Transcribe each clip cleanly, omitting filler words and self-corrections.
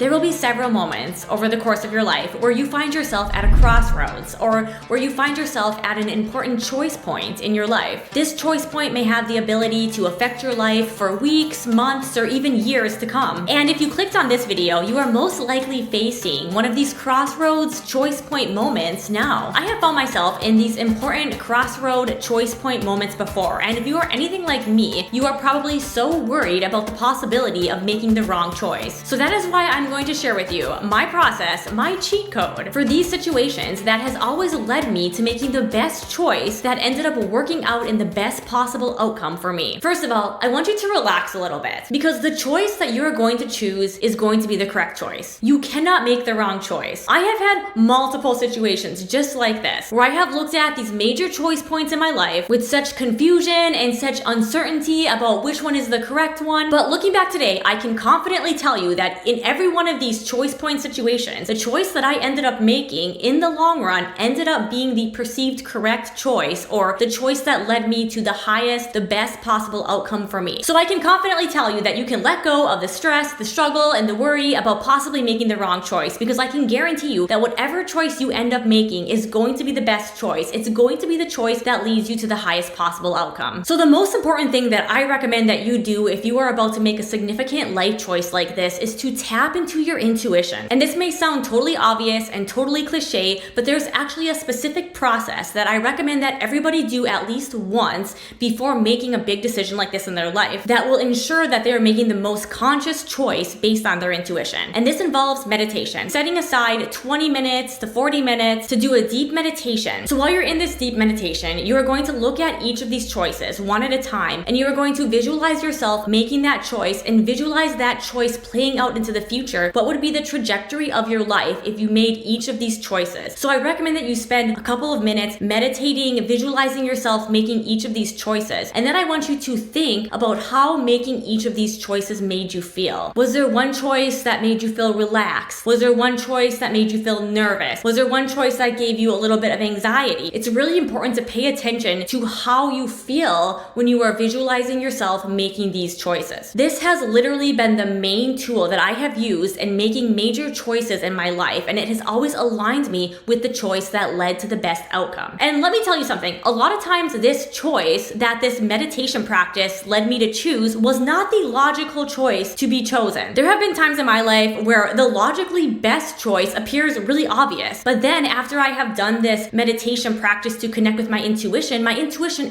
There will be several moments over the course of your life where you find yourself at a crossroads or where you find yourself at an important choice point in your life. This choice point may have the ability to affect your life for weeks, months, or even years to come. And if you clicked on this video, you are most likely facing one of these crossroads choice point moments now. I have found myself in these important crossroad choice point moments before, and if you are anything like me, you are probably so worried about the possibility of making the wrong choice. So that is why I'm going to share with you my process, my cheat code for these situations that has always led me to making the best choice that ended up working out in the best possible outcome for me. First of all, I want you to relax a little bit because the choice that you're going to choose is going to be the correct choice. You cannot make the wrong choice. I have had multiple situations just like this where I have looked at these major choice points in my life with such confusion and such uncertainty about which one is the correct one. But looking back today, I can confidently tell you that in every one of these choice point situations, the choice that I ended up making in the long run ended up being the perceived correct choice, or the choice that led me to the highest, the best possible outcome for me. So I can confidently tell you that you can let go of the stress, the struggle, and the worry about possibly making the wrong choice, because I can guarantee you that whatever choice you end up making is going to be the best choice. It's going to be the choice that leads you to the highest possible outcome. So the most important thing that I recommend that you do if you are about to make a significant life choice like this is to tap into your intuition. And this may sound totally obvious and totally cliche, but there's actually a specific process that I recommend that everybody do at least once before making a big decision like this in their life that will ensure that they're making the most conscious choice based on their intuition. And this involves meditation, setting aside 20 minutes to 40 minutes to do a deep meditation. So while you're in this deep meditation, you are going to look at each of these choices one at a time, and you are going to visualize yourself making that choice and visualize that choice playing out into the future. What would be the trajectory of your life if you made each of these choices? So I recommend that you spend a couple of minutes meditating, visualizing yourself making each of these choices. And then I want you to think about how making each of these choices made you feel. Was there one choice that made you feel relaxed? Was there one choice that made you feel nervous? Was there one choice that gave you a little bit of anxiety? It's really important to pay attention to how you feel when you are visualizing yourself making these choices. This has literally been the main tool that I have used in making major choices in my life, and it has always aligned me with the choice that led to the best outcome. And let me tell you something, a lot of times this choice that this meditation practice led me to choose was not the logical choice to be chosen. There have been times in my life where the logically best choice appears really obvious, but then after I have done this meditation practice to connect with my intuition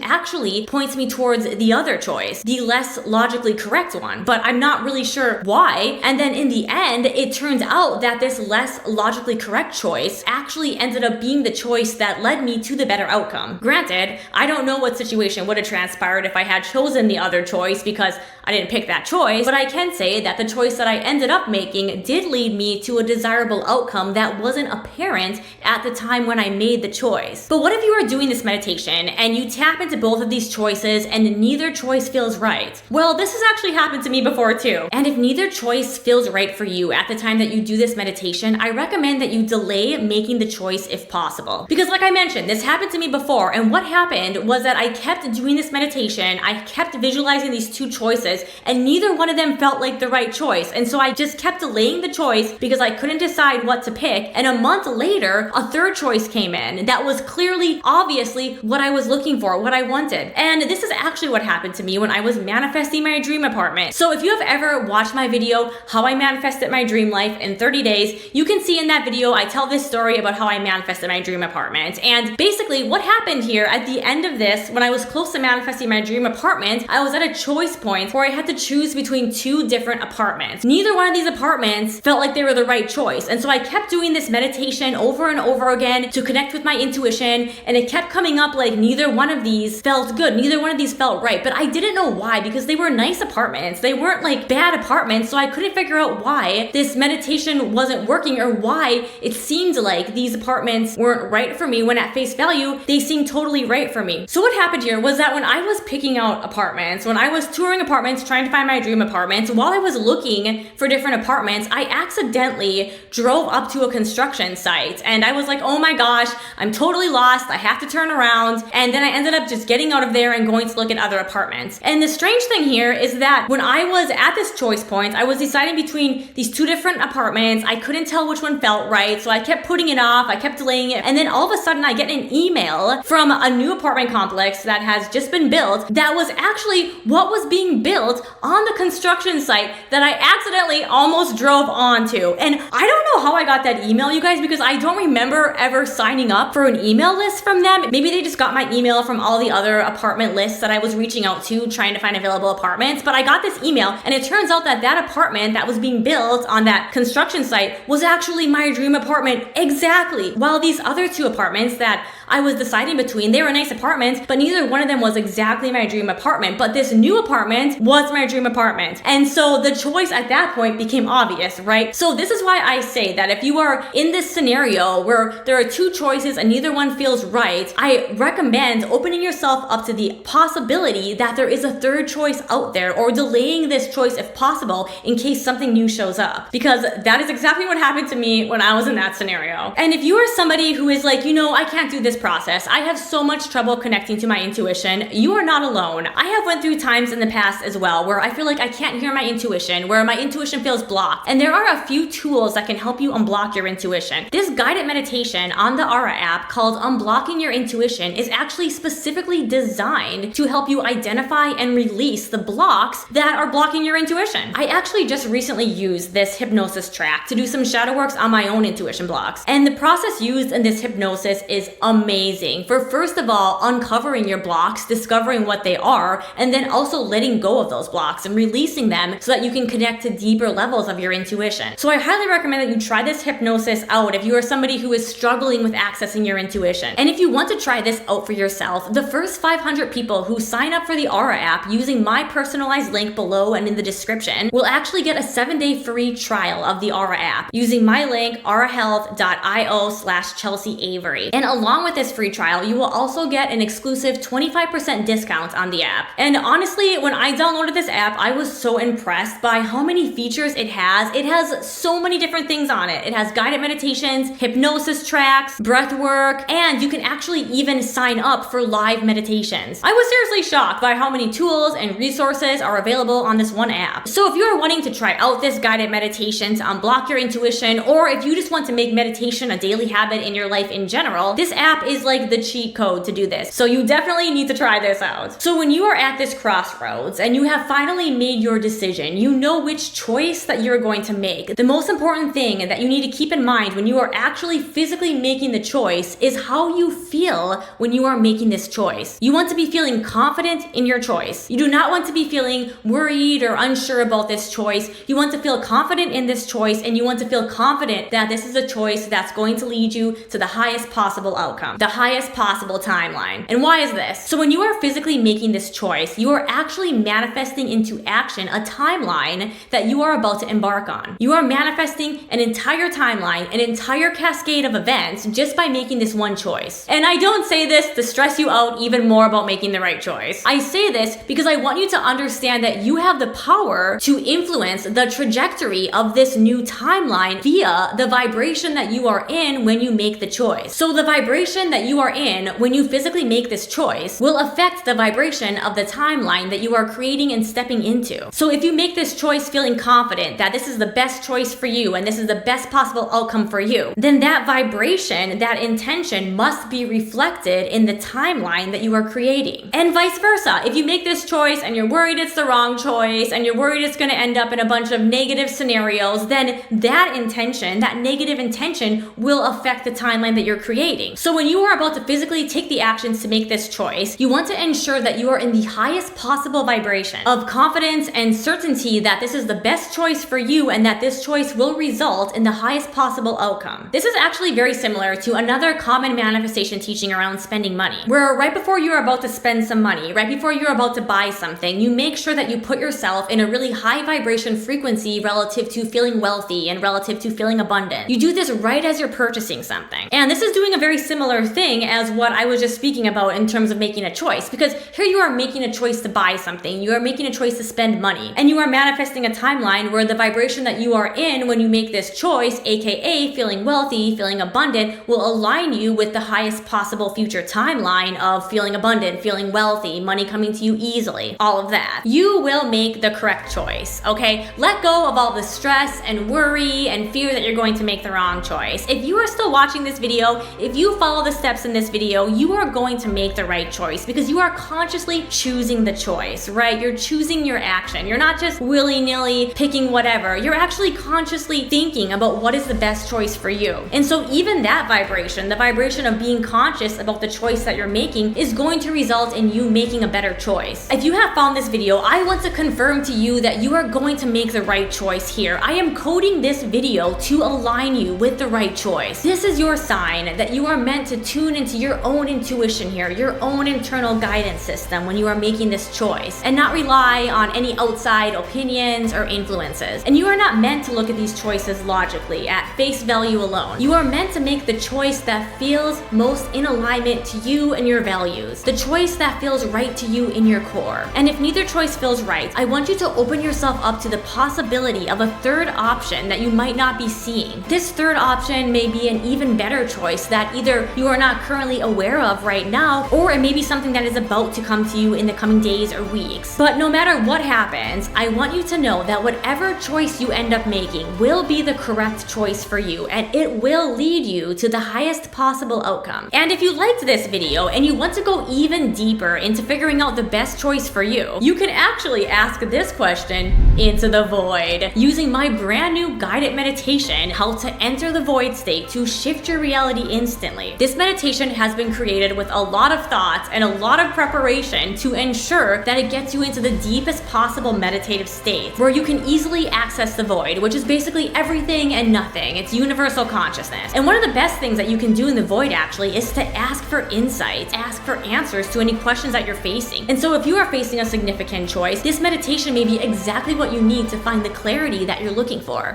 actually points me towards the other choice, the less logically correct one, but I'm not really sure why. And then in the end, it turns out that this less logically correct choice actually ended up being the choice that led me to the better outcome. Granted, I don't know what situation would have transpired if I had chosen the other choice because I didn't pick that choice, but I can say that the choice that I ended up making did lead me to a desirable outcome that wasn't apparent at the time when I made the choice. But what if you are doing this meditation and you tap into both of these choices and neither choice feels right? Well, this has actually happened to me before too. And if neither choice feels right for you at the time that you do this meditation, I recommend that you delay making the choice if possible. Because like I mentioned, this happened to me before, and what happened was that I kept doing this meditation, I kept visualizing these two choices, and neither one of them felt like the right choice. And so I just kept delaying the choice because I couldn't decide what to pick. And a month later, a third choice came in that was clearly, obviously, what I was looking for, what I wanted. And this is actually what happened to me when I was manifesting my dream apartment. So if you have ever watched my video, How I Manifested My Dream Life in 30 Days, you can see in that video, I tell this story about how I manifested my dream apartment. And basically what happened here at the end of this, when I was close to manifesting my dream apartment, I was at a choice point where I had to choose between two different apartments. Neither one of these apartments felt like they were the right choice. And so I kept doing this meditation over and over again to connect with my intuition, and it kept coming up like neither one of these felt good, neither one of these felt right. But I didn't know why, because they were nice apartments. They weren't like bad apartments, so I couldn't figure out why this meditation wasn't working or why it seemed like these apartments weren't right for me when at face value, they seemed totally right for me. So what happened here was was that when I was picking out apartments, when I was touring apartments, trying to find my dream apartments, while I was looking for different apartments, I accidentally drove up to a construction site and I was like, oh my gosh, I'm totally lost. I have to turn around. And then I ended up just getting out of there and going to look at other apartments. And the strange thing here is that when I was at this choice point, I was deciding between these two different apartments. I couldn't tell which one felt right. So I kept putting it off. I kept delaying it. And then all of a sudden I get an email from a new apartment complex that has just been built that was actually what was being built on the construction site that I accidentally almost drove onto. And I don't know how I got that email, you guys, because I don't remember ever signing up for an email list from them. Maybe they just got my email from all the other apartment lists that I was reaching out to trying to find available apartments. But I got this email and it turns out that that apartment that was being built on that construction site was actually my dream apartment exactly. While these other two apartments that I was deciding between, they were nice apartments, but neither one of them was exactly my dream apartment. But this new apartment was my dream apartment. And so the choice at that point became obvious, right? So this is why I say that if you are in this scenario where there are two choices and neither one feels right, I recommend opening yourself up to the possibility that there is a third choice out there, or delaying this choice if possible in case something new shows up. Because that is exactly what happened to me when I was in that scenario. And if you are somebody who is like, I can't do this process, I have so much trouble connecting to my intuition, you are not alone. I have went through times in the past as well where I feel like I can't hear my intuition, where my intuition feels blocked. And there are a few tools that can help you unblock your intuition. This guided meditation on the Aura app called Unblocking Your Intuition is actually specifically designed to help you identify and release the blocks that are blocking your intuition. I actually just recently used this hypnosis track to do some shadow works on my own intuition blocks. And the process used in this hypnosis is amazing for, first of all, uncovering your blocks, discovering what they are, and then also letting go of those blocks and releasing them so that you can connect to deeper levels of your intuition. So I highly recommend that you try this hypnosis out if you are somebody who is struggling with accessing your intuition. And if you want to try this out for yourself, the first 500 people who sign up for the Aura app using my personalized link below and in the description will actually get a 7-day free trial of the Aura app using my link aurahealth.io/Chelsea Avery. And along with this free trial, you will also get an exclusive 25% discount on the app. And honestly, when I downloaded this app, I was so impressed by how many features it has. It has so many different things on it. It has guided meditations, hypnosis tracks, breath work, and you can actually even sign up for live meditations. I was seriously shocked by how many tools and resources are available on this one app. So if you are wanting to try out this guided meditation to unblock your intuition, or if you just want to make meditation a daily habit in your life in general, this app is like the cheat code to do this. So you definitely need to try this out. So when you are at this crossroads and you have finally made your decision, you know which choice that you're going to make. The most important thing that you need to keep in mind when you are actually physically making the choice is how you feel when you are making this choice. You want to be feeling confident in your choice. You do not want to be feeling worried or unsure about this choice. You want to feel confident in this choice, and you want to feel confident that this is a choice that's going to lead you to the highest possible outcome, the highest possible timeline. And why is this? So when you are physically making this choice, you are actually manifesting into action a timeline that you are about to embark on. You are manifesting an entire timeline, an entire cascade of events just by making this one choice. And I don't say this to stress you out even more about making the right choice. I say this because I want you to understand that you have the power to influence the trajectory of this new timeline via the vibration that you are in when you make the choice. So the vibration that you are in when you physically make this choice will affect the vibration of the timeline that you are creating and stepping into. So if you make this choice feeling confident that this is the best choice for you and this is the best possible outcome for you, then that vibration, that intention must be reflected in the timeline that you are creating. And vice versa. If you make this choice and you're worried it's the wrong choice and you're worried it's going to end up in a bunch of negative scenarios, then that intention, that negative intention will affect the timeline that you're creating. So when you are about to physically take the actions to make this choice, you want to ensure that you are in the highest possible vibration of confidence and certainty that this is the best choice for you and that this choice will result in the highest possible outcome. This is actually very similar to another common manifestation teaching around spending money, where right before you're about to spend some money, right before you're about to buy something, you make sure that you put yourself in a really high vibration frequency relative to feeling wealthy and relative to feeling abundant. You do this right as you're purchasing something. And this is doing a very similar similar thing as what I was just speaking about in terms of making a choice, because here you are making a choice to buy something, you are making a choice to spend money, and you are manifesting a timeline where the vibration that you are in when you make this choice, aka feeling wealthy, feeling abundant, will align you with the highest possible future timeline of feeling abundant, feeling wealthy, money coming to you easily, all of that. You will make the correct choice, okay? Let go of all the stress and worry and fear that you're going to make the wrong choice. If you are still watching this video, if you follow the steps in this video, you are going to make the right choice because you are consciously choosing the choice, right? You're choosing your action. You're not just willy-nilly picking whatever. You're actually consciously thinking about what is the best choice for you. And so even that vibration, the vibration of being conscious about the choice that you're making, is going to result in you making a better choice. If you have found this video, I want to confirm to you that you are going to make the right choice here. I am coding this video to align you with the right choice. This is your sign that you are meant to tune into your own intuition here, your own internal guidance system when you are making this choice, and not rely on any outside opinions or influences. And you are not meant to look at these choices logically, at face value alone. You are meant to make the choice that feels most in alignment to you and your values, the choice that feels right to you in your core. And if neither choice feels right, I want you to open yourself up to the possibility of a third option that you might not be seeing. This third option may be an even better choice that either you are not currently aware of right now, or it may be something that is about to come to you in the coming days or weeks. But no matter what happens, I want you to know that whatever choice you end up making will be the correct choice for you, and it will lead you to the highest possible outcome. And if you liked this video and you want to go even deeper into figuring out the best choice for you, you can actually ask this question into the void using my brand new guided meditation, How to Enter the Void State to Shift Your Reality Instantly. This meditation has been created with a lot of thought and a lot of preparation to ensure that it gets you into the deepest possible meditative state where you can easily access the void, which is basically everything and nothing. It's universal consciousness. And one of the best things that you can do in the void actually is to ask for insights, ask for answers to any questions that you're facing. And so if you are facing a significant choice, this meditation may be exactly what you need to find the clarity that you're looking for.